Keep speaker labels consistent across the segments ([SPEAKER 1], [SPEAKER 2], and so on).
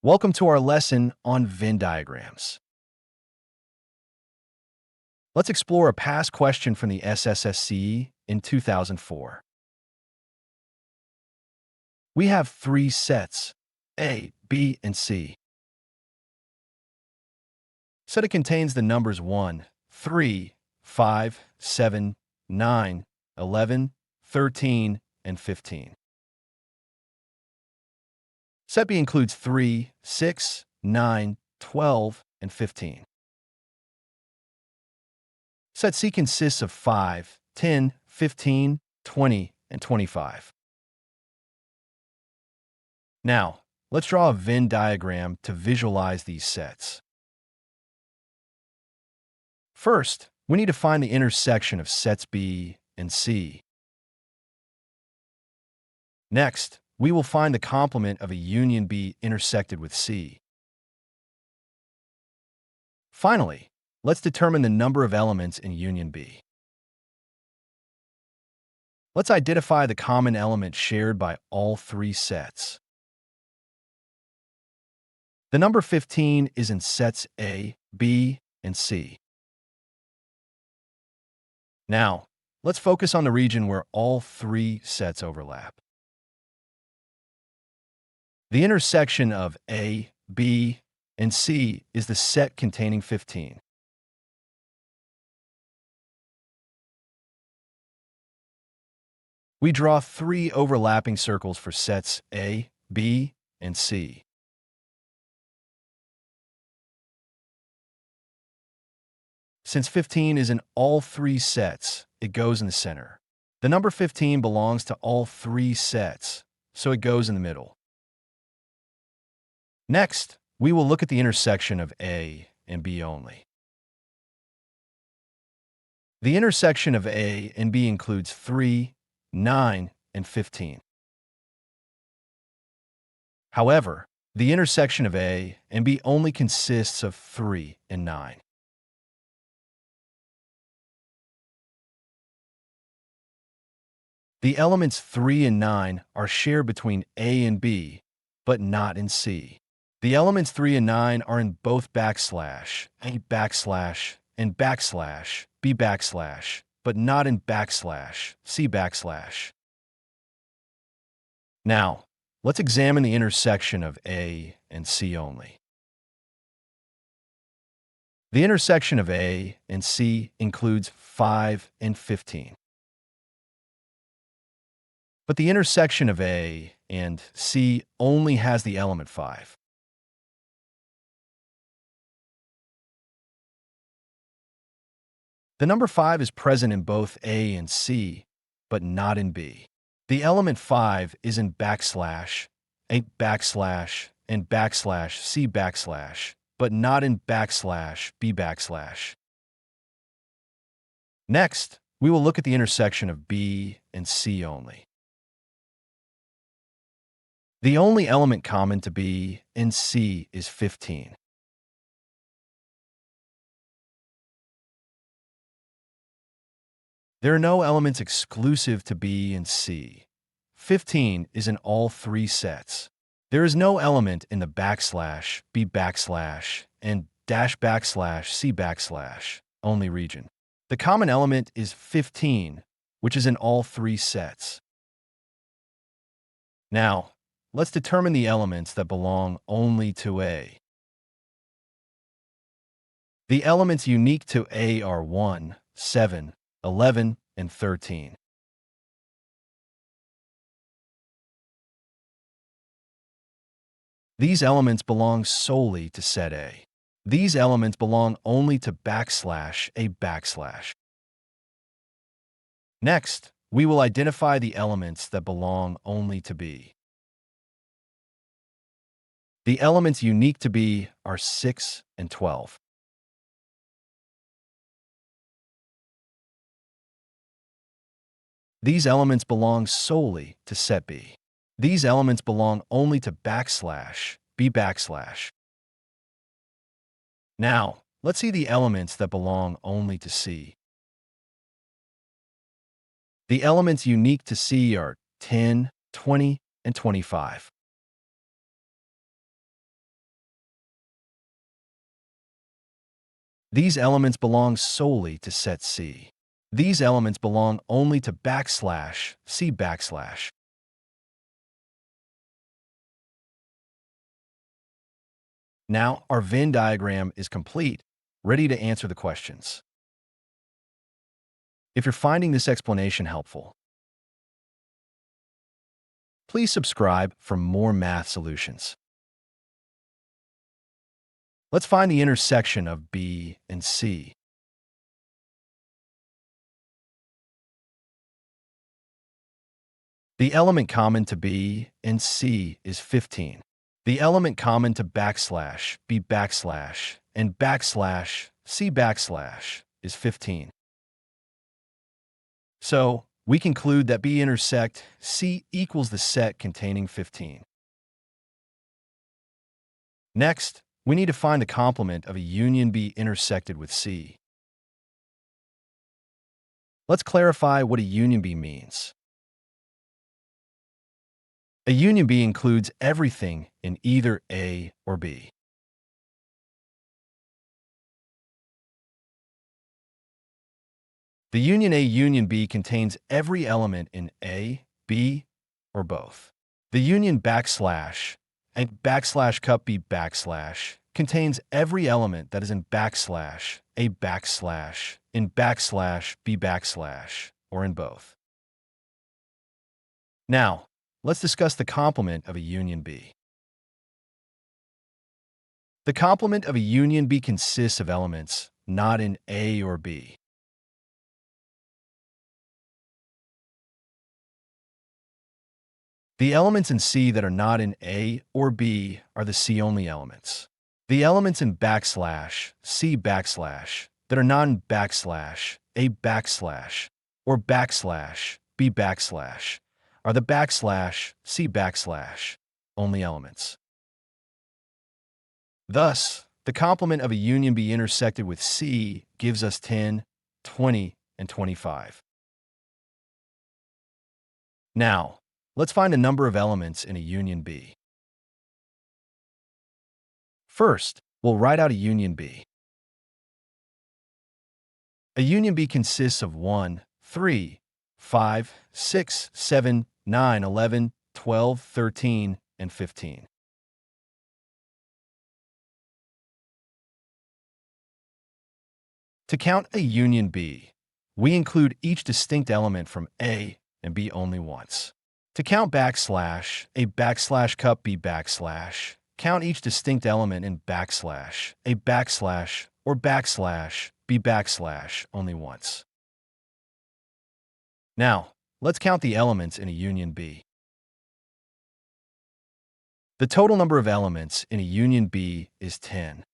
[SPEAKER 1] Welcome to our lesson on Venn diagrams. Let's explore a past question from the SSSCE in 2004. We have three sets, A, B, and C. Set it contains the numbers 1, 3, 5, 7, 9, 11, 13, and 15. Set B includes 3, 6, 9, 12, and 15. Set C consists of 5, 10, 15, 20, and 25. Now, let's draw a Venn diagram to visualize these sets. First, we need to find the intersection of sets B and C. Next, we will find the complement of a union B intersected with C. Finally, let's determine the number of elements in union B. Let's identify the common element shared by all three sets. The number 15 is in sets A, B, and C. Now, let's focus on the region where all three sets overlap. The intersection of A, B, and C is the set containing 15. We draw three overlapping circles for sets A, B, and C. Since 15 is in all three sets, it goes in the center. The number 15 belongs to all three sets, so it goes in the middle. Next, we will look at the intersection of A and B only. The intersection of A and B includes 3, 9, and 15. However, the intersection of A and B only consists of 3 and 9. The elements 3 and 9 are shared between A and B, but not in C. The elements 3 and 9 are in both backslash, A backslash, and backslash, B backslash, but not in backslash, C backslash. Now, let's examine the intersection of A and C only. The intersection of A and C includes 5 and 15. But the intersection of A and C only has the element 5. The number 5 is present in both A and C, but not in B. The element 5 is in backslash, A backslash, and backslash, C backslash, but not in backslash, B backslash. Next, we will look at the intersection of B and C only. The only element common to B and C is 15. There are no elements exclusive to B and C. 15 is in all three sets. There is no element in the backslash, B backslash, and dash backslash, C backslash only region. The common element is 15, which is in all three sets. Now, let's determine the elements that belong only to A. The elements unique to A are 1, 7, 11, and 13. These elements belong solely to set A. These elements belong only to backslash A backslash. Next, we will identify the elements that belong only to B. The elements unique to B are 6 and 12. These elements belong solely to set B. These elements belong only to backslash, B backslash. Now, let's see the elements that belong only to C. The elements unique to C are 10, 20, and 25. These elements belong solely to set C. These elements belong only to \C \. Now, our Venn diagram is complete, ready to answer the questions. If you're finding this explanation helpful, please subscribe for more math solutions. Let's find the intersection of B and C. The element common to B and C is 15. The element common to \B and \C is 15. So, we conclude that B intersect C equals the set containing 15. Next, we need to find the complement of a union B intersected with C. Let's clarify what a union B means. A union B includes everything in either A or B. The union A union B contains every element in A, B, or both. The union \, and \cup B \ contains every element that is in \, a \, in \, B \, or in both. Now, let's discuss the complement of a union B. The complement of a union B consists of elements not in A or B. The elements in C that are not in A or B are the C-only elements. The elements in \, C \, that are not in \, a \, or \, B \, are the \, C \ only elements. Thus, the complement of a union B intersected with C gives us 10, 20, and 25. Now, let's find the number of elements in a union B. First, we'll write out a union B. A union B consists of 1, 3, 5, 6, 7, 9, 11, 12, 13, and 15. To count a union B, we include each distinct element from A and B only once. To count \, a \cup B \, count each distinct element in \, a \, or B \ only once. Now, let's count the elements in a union B. The total number of elements in a union B is 10.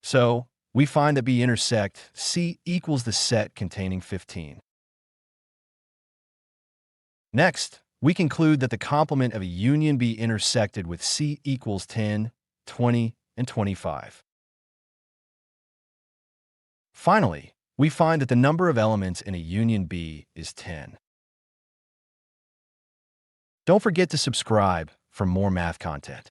[SPEAKER 1] So, we find that B intersect C equals the set containing 15. Next, we conclude that the complement of a union B intersected with C equals 10, 20, and 25. Finally, we find that the number of elements in a union B is 10. Don't forget to subscribe for more math content.